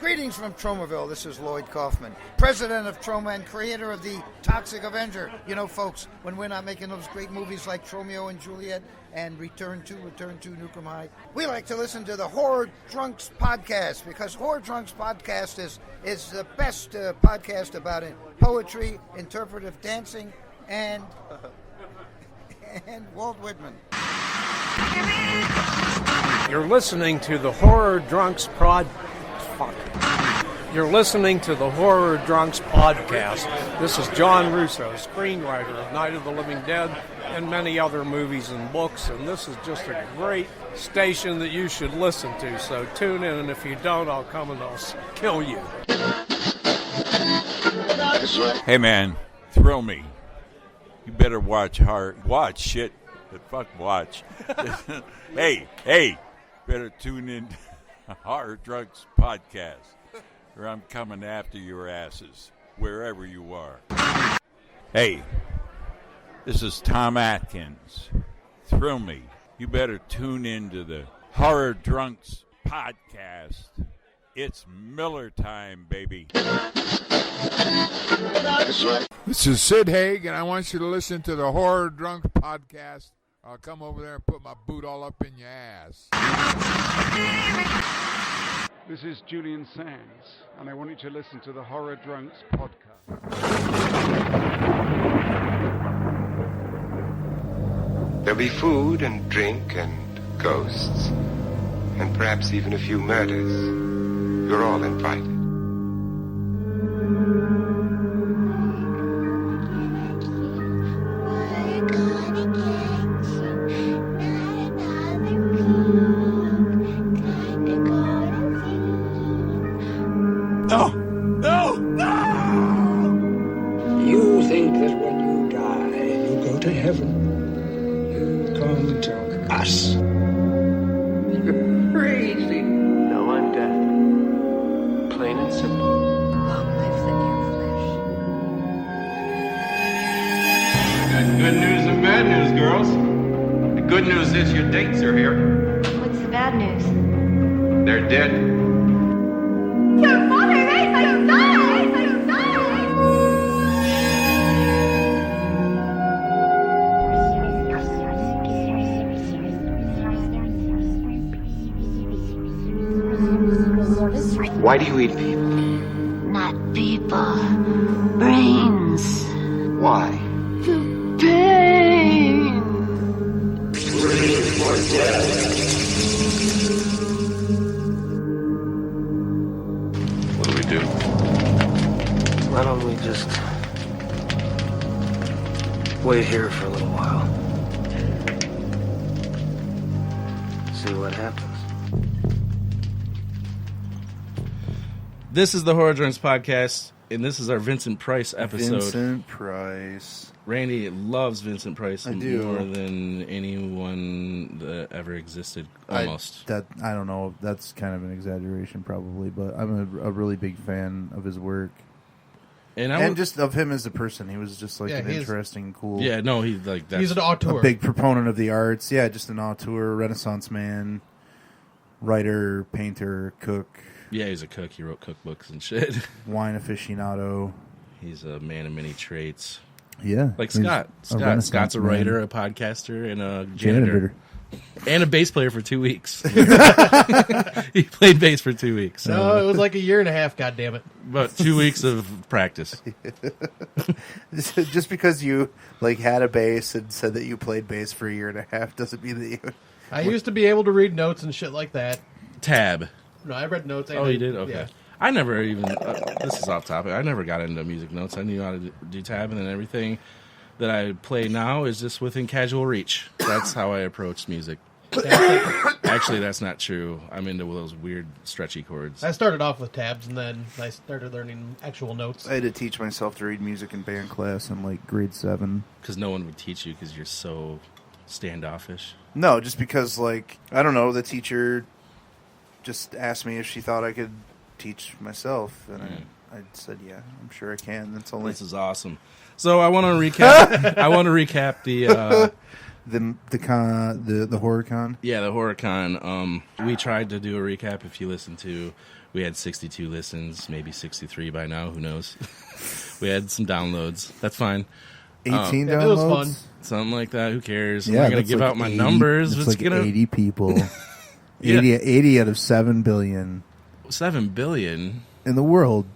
Greetings from Tromaville. This is Lloyd Kaufman, president of Troma and creator of the Toxic Avenger. You know, folks, when we're not making those great movies like Tromeo and Juliet and Return to Nukem High, we like to listen to the Horror Drunks podcast, because Horror Drunks podcast is the best podcast about it. Poetry, interpretive dancing, and Walt Whitman. You're listening to the Horror Drunks You're listening to the Horror Drunks podcast. This is John Russo, screenwriter of Night of the Living Dead and many other movies and books, and this is just a great station that you should listen to. So tune in, and if you don't, I'll come and I'll kill you. Hey man, thrill me. You better watch shit. Watch. Hey, better tune in to Horror Drunks podcast, or I'm coming after your asses, wherever you are. Hey, this is Tom Atkins. Thrill me. You better tune in to the Horror Drunks podcast. It's Miller time, baby. This is Sid Haig, and I want you to listen to the Horror Drunks podcast. I'll come over there and put my boot all up in your ass. This is Julian Sands, and I want you to listen to the Horror Drunks podcast. There'll be food and drink and ghosts, and perhaps even a few murders. You're all invited. You think that when you die, you go to heaven. You come to us. You're crazy. No, I'm dead. Plain and simple. Long live the near flesh. Got good news and bad news, girls. The good news is your dates are here. What's the bad news? They're dead. Your father raised my son! Why do you eat people? Not people. Brains. Why? Pain. What do we do? Why don't we just wait here for a little while? See what happens. This is the Horror Drunks podcast, and this is our Vincent Price episode. Vincent Price. Randy loves Vincent Price I do. more than anyone that ever existed, almost. I don't know. That's kind of an exaggeration, probably, but I'm a really big fan of his work. And just of him as a person. He was just like an interesting, cool... Yeah, no, he's like... He's an auteur. A big proponent of the arts. Yeah, just an auteur, Renaissance man, writer, painter, cook... Yeah, he's a cook. He wrote cookbooks and shit. Wine aficionado. He's a man of many traits. Yeah. Like Scott. Scott's a writer, a podcaster, and a janitor. And a bass player for 2 weeks. He played bass for 2 weeks. So. No, it was like a year and a half, goddammit. But 2 weeks of practice. Just because you had a bass and said that you played bass for a year and a half doesn't mean that you... I used to be able to read notes and shit like that. Tab. No, I read notes. Oh, you did? Okay. Yeah. I never even... this is off topic. I never got into music notes. I knew how to do tab, and then everything that I play now is just within casual reach. That's how I approach music. Actually, that's not true. I'm into those weird, stretchy chords. I started off with tabs, and then I started learning actual notes. I had to teach myself to read music in band class in, grade 7. Because no one would teach you because you're so standoffish? No, just because, I don't know, the teacher... just asked me if she thought I could teach myself, and I said, "Yeah, I'm sure I can." This is awesome. So I want to recap. I want to recap The horror con? Yeah, the horror con. We tried to do a recap. If you listen to, we had 62 listens, maybe 63 by now. Who knows? We had some downloads. That's fine. 18 downloads? It was fun. Something like that. Who cares? Yeah, I'm not going to give out my numbers. It's like 80 people. Yeah. 80 out of 7 billion. 7 billion? In the world.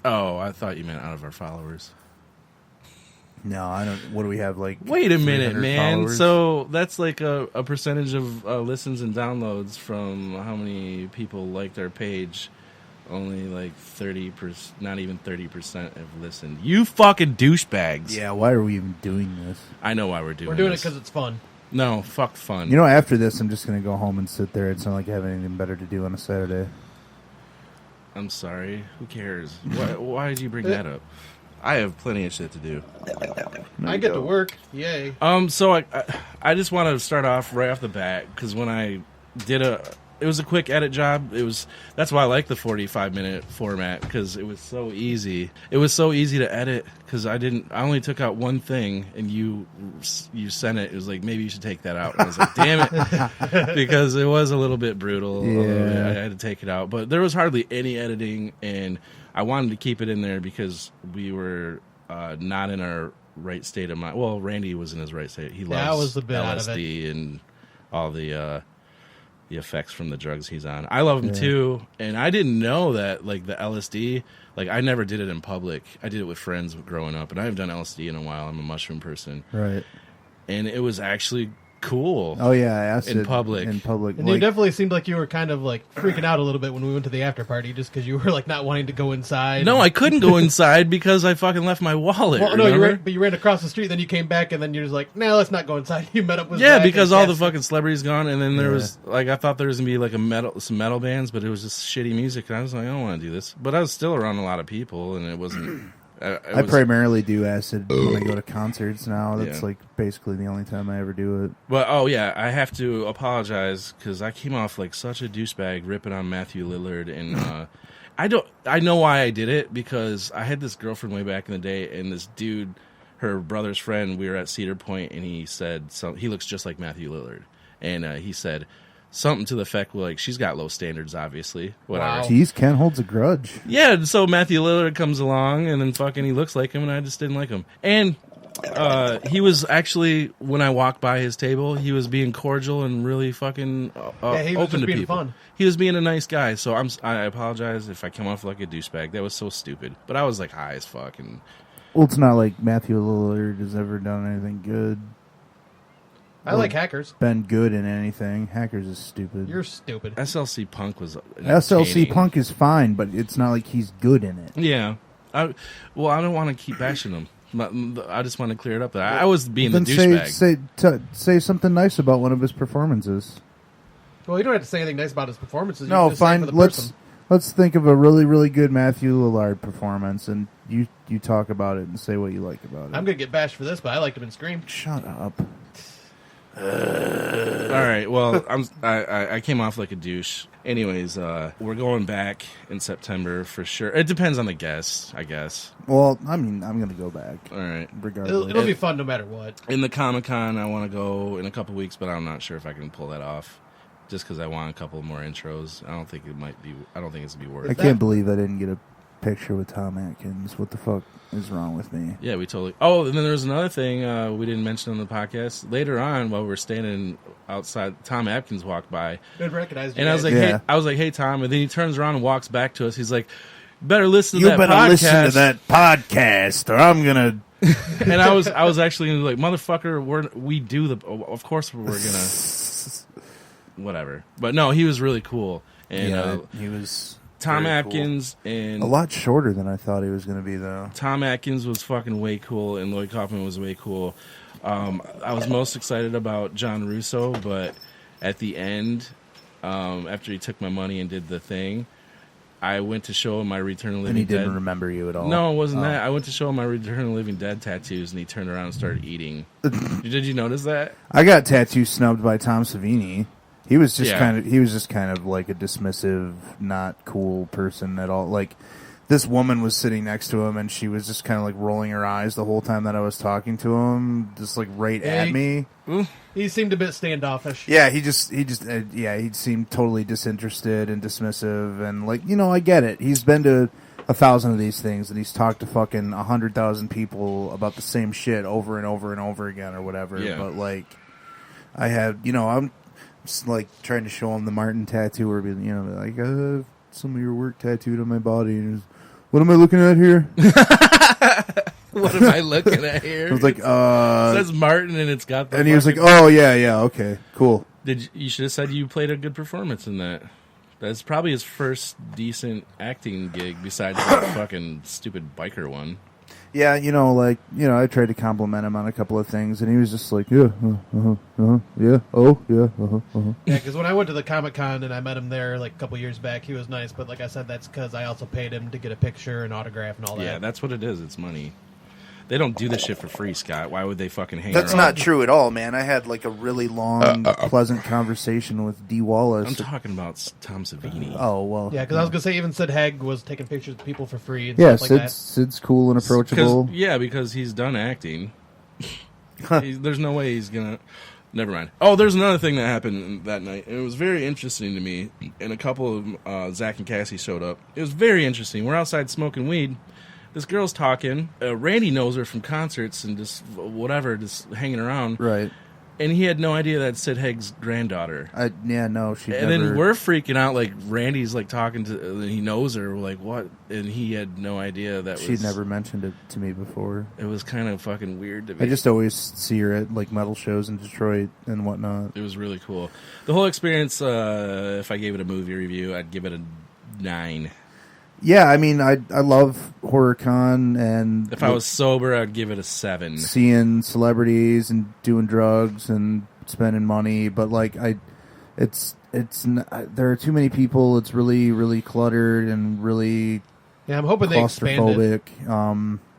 Oh, I thought you meant out of our followers. No, I don't. What do we have? Like, wait a minute, man. Followers? So that's like a percentage of listens and downloads from how many people liked our page. Only like 30%, not even 30% have listened. You fucking douchebags. Yeah, why are we even doing this? I know why we're doing this. We're doing it because it's fun. No, fuck fun. You know, after this, I'm just going to go home and sit there. It's not like I have anything better to do on a Saturday. I'm sorry. Who cares? Why did you bring that up? I have plenty of shit to do. I get to work. Yay. So I just want to start off right off the bat because when I did it was a quick edit job. That's why I like the 45-minute format because it was so easy. It was so easy to edit because I only took out one thing and you sent it. It was like, maybe you should take that out. And I was like, damn it, because it was a little bit brutal. Yeah. I had to take it out, but there was hardly any editing, and I wanted to keep it in there because we were not in our right state of mind. Well, Randy was in his right state. He loves LSD and all the effects from the drugs he's on. I love them too, and I didn't know that like the LSD, like I never did it in public. I did it with friends growing up, and I haven't done LSD in a while. I'm a mushroom person, right? And it was actually cool. Oh yeah, acid in public. And you definitely seemed like you were kind of like freaking out a little bit when we went to the after party, just because you were like not wanting to go inside. No, I couldn't go inside because I fucking left my wallet. Well, no, you ran across the street, then you came back, and then you're just like, no, let's not go inside. You met up with Zach because and all Cass. the fucking celebrities gone, and then there was like I thought there was gonna be like some metal bands, but it was just shitty music, and I was like, I don't want to do this. But I was still around a lot of people, and it wasn't. I primarily do acid when I go to concerts now. That's like basically the only time I ever do it. But I have to apologize because I came off like such a douchebag ripping on Matthew Lillard, and I know why I did it because I had this girlfriend way back in the day, and this dude, her brother's friend, we were at Cedar Point, and he said he looks just like Matthew Lillard, and he said something to the effect like she's got low standards, obviously. Whatever. Wow. Jeez, Ken holds a grudge. Yeah, so Matthew Lillard comes along, and then fucking he looks like him, and I just didn't like him. And he was actually, when I walked by his table, he was being cordial and really fucking he was open just to being people. fun. He was being a nice guy, so I apologize if I come off like a douchebag. That was so stupid. But I was like high as fuck. And well, it's not like Matthew Lillard has ever done anything good. I like Hackers. Been good in anything. Hackers is stupid. You're stupid. SLC Punk was SLC Punk is fine, but it's not like he's good in it. Yeah. I don't want to keep bashing him. I just want to clear it up. That I was being the douchebag. Say something nice about one of his performances. Well, you don't have to say anything nice about his performances. No, you can just fine. Say it for the person. Let's think of a really, really good Matthew Lillard performance, and you talk about it and say what you like about it. I'm gonna get bashed for this, but I liked him in Scream. Shut up. All right. Well, I came off like a douche. Anyways, we're going back in September for sure. It depends on the guests, I guess. Well, I mean, I'm going to go back. All right. Regardless. It'll be fun no matter what. In the Comic-Con, I want to go in a couple weeks, but I'm not sure if I can pull that off. Just because I want a couple more intros. I don't think it's going to be worth it. I can't believe I didn't get a picture with Tom Atkins. What the fuck is wrong with me? Yeah, we totally... Oh, and then there was another thing we didn't mention on the podcast. Later on, while we were standing outside, Tom Atkins walked by. Didn't recognize you. And I was like, hey, Tom. And then he turns around and walks back to us. He's like, better listen to you that better podcast. listen to that podcast, or I'm going to... And I was actually like, motherfucker, we do the... Of course we're going to... Whatever. But no, he was really cool. And he was... Tom Atkins cool. And a lot shorter than I thought he was going to be, though. Tom Atkins was fucking way cool, and Lloyd Kaufman was way cool. I was most excited about John Russo, but at the end, after he took my money and did the thing, I went to show him my Return of the Living Dead. And he didn't remember you at all. No, it wasn't that. I went to show him my Return of the Living Dead tattoos, and he turned around and started eating. Did you notice that? I got tattoo snubbed by Tom Savini. He was just kind of like a dismissive, not cool person at all. Like this woman was sitting next to him, and she was just kind of like rolling her eyes the whole time that I was talking to him, just like right at me. He seemed a bit standoffish. Yeah, he seemed totally disinterested and dismissive, and like, you know, I get it. He's been to 1,000 of these things, and he's talked to fucking 100,000 people about the same shit over and over and over again or whatever. Yeah. But like, I had, you know, I'm just like trying to show him the Martin tattoo, or, you know, like, some of your work tattooed on my body, and what am I looking at here? What am I looking at here? I was like, it says Martin, and it's got the. And he was like, "Oh yeah, okay, cool." You should have said you played a good performance in that. That's probably his first decent acting gig besides that fucking stupid biker one. Yeah, I tried to compliment him on a couple of things, and he was just like, yeah, yeah, oh, yeah, Yeah, because when I went to the Comic-Con and I met him there like a couple years back, he was nice, but like I said, that's because I also paid him to get a picture and autograph and all that. Yeah, that's what it is. It's money. They don't do this shit for free, Scott. Why would they fucking hang That's around? not true at all, man. I had like a really long, pleasant conversation with Dee Wallace. I'm talking about Tom Savini. Oh, well. Yeah, because I was going to say even Sid Haig was taking pictures of people for free and Yeah, stuff like that. Sid's cool and approachable. Because he's done acting. There's no way he's going to... Never mind. Oh, there's another thing that happened that night. It was very interesting to me. And a couple of Zach and Cassie showed up. It was very interesting. We're outside smoking weed. This girl's talking. Randy knows her from concerts and just whatever, just hanging around. Right. And he had no idea that's Sid Haig's granddaughter. She And then we're freaking out, like Randy's like talking to, he knows her. We're like, what? And he had no idea that She'd never mentioned it to me before. It was kind of fucking weird to me. I just always see her at like metal shows in Detroit and whatnot. It was really cool. The whole experience, if I gave it a movie review, I'd give it a 9. Yeah, I mean, I love HorrorCon, and if I was sober, I'd give it a 7. Seeing celebrities and doing drugs and spending money, but like there are too many people. It's really, really cluttered and really I'm hoping they expand it.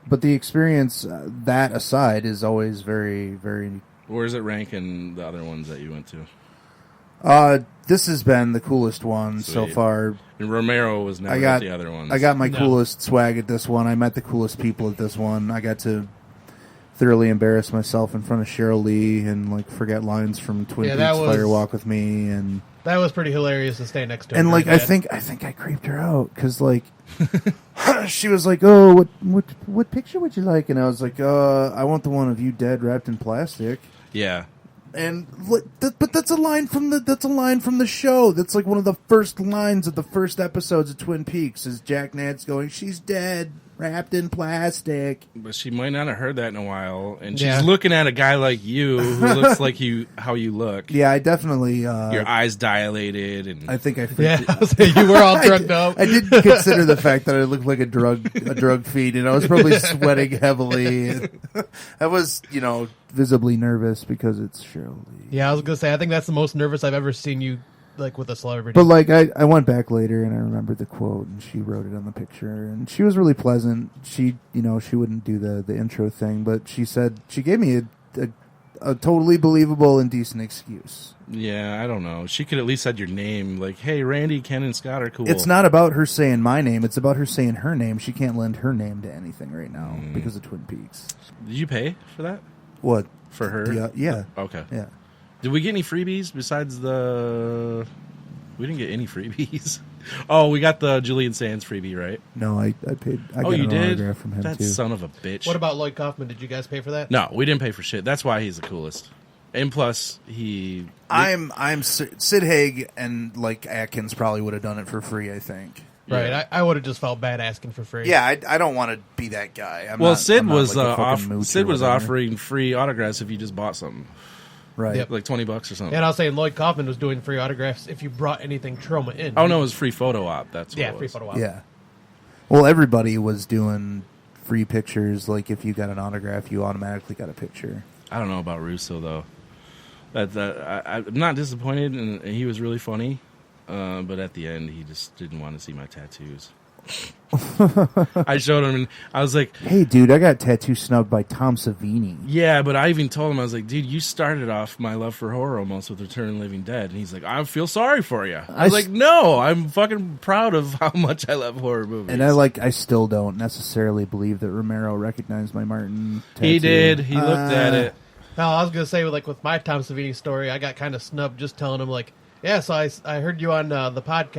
But the experience, that aside, is always very, very. Where does it rank in the other ones that you went to? This has been the coolest one so far. And Romero was never at the other ones. I got my coolest swag at this one. I met the coolest people at this one. I got to thoroughly embarrass myself in front of Cheryl Lee and like forget lines from Twin Peaks Fire Walk with Me, and that was pretty hilarious to stay next to her. And like I think I creeped her out because like she was like, "Oh, what picture would you like?" And I was like, "I want the one of you dead wrapped in plastic." Yeah. And but that's a line from the show. That's like one of the first lines of the first episodes of Twin Peaks is Jack Nance going, "She's dead, wrapped in plastic." But she might not have heard that in a while, and she's looking at a guy like you who looks like how you look. Yeah, I definitely your eyes dilated, and I think I you were all drugged up. I did consider the fact that I looked like a drug feed, and I was probably sweating heavily. I was, visibly nervous because it's Cheryl Lee. Yeah, I was gonna say I think that's the most nervous I've ever seen you like with a celebrity. But like I went back later and I remembered the quote, and she wrote it on the picture, and she was really pleasant. She she wouldn't do the intro thing, but she said she gave me a totally believable and decent excuse. Yeah, I don't know. She could at least said your name, like, "Hey, Randy, Ken, and Scott are cool." It's not about her saying my name; it's about her saying her name. She can't lend her name to anything right now because of Twin Peaks. Did you pay for that? What? For her? Yeah. Okay. Yeah. Did we get any freebies besides the... We didn't get any freebies. Oh, we got the Julian Sands freebie, right? No, I paid. I got you an did? autograph from him that too. Son of a bitch. What about Lloyd Kaufman? Did you guys pay for that? No, we didn't pay for shit. That's why he's the coolest. And plus, I'm Sid Haig and like Atkins probably would have done it for free, I think. Right, yeah. I would have just felt bad asking for free. Yeah, I don't want to be that guy. Sid was offering free autographs if you just bought something. Right. Yep. Like $20 or something. And I was saying Lloyd Kaufman was doing free autographs if you brought anything Troma in. Oh, no, it was free photo op. That's what it was. Free photo op. Yeah. Well, everybody was doing free pictures. Like, if you got an autograph, you automatically got a picture. I don't know about Russo, though. I'm not disappointed, and he was really funny. But at the end, he just didn't want to see my tattoos. I showed him, and I was like, "Hey, dude, I got tattoo snubbed by Tom Savini." Yeah, but I even told him, I was like, dude, you started off my love for horror almost with Return of the Living Dead. And he's like, I feel sorry for you. I was like, no, I'm fucking proud of how much I love horror movies. And I still don't necessarily believe that Romero recognized my Martin tattoo. He did. He looked at it. No, I was going to say, like, with my Tom Savini story, I got kind of snubbed just telling him, like, yeah, so I heard you on the podcast.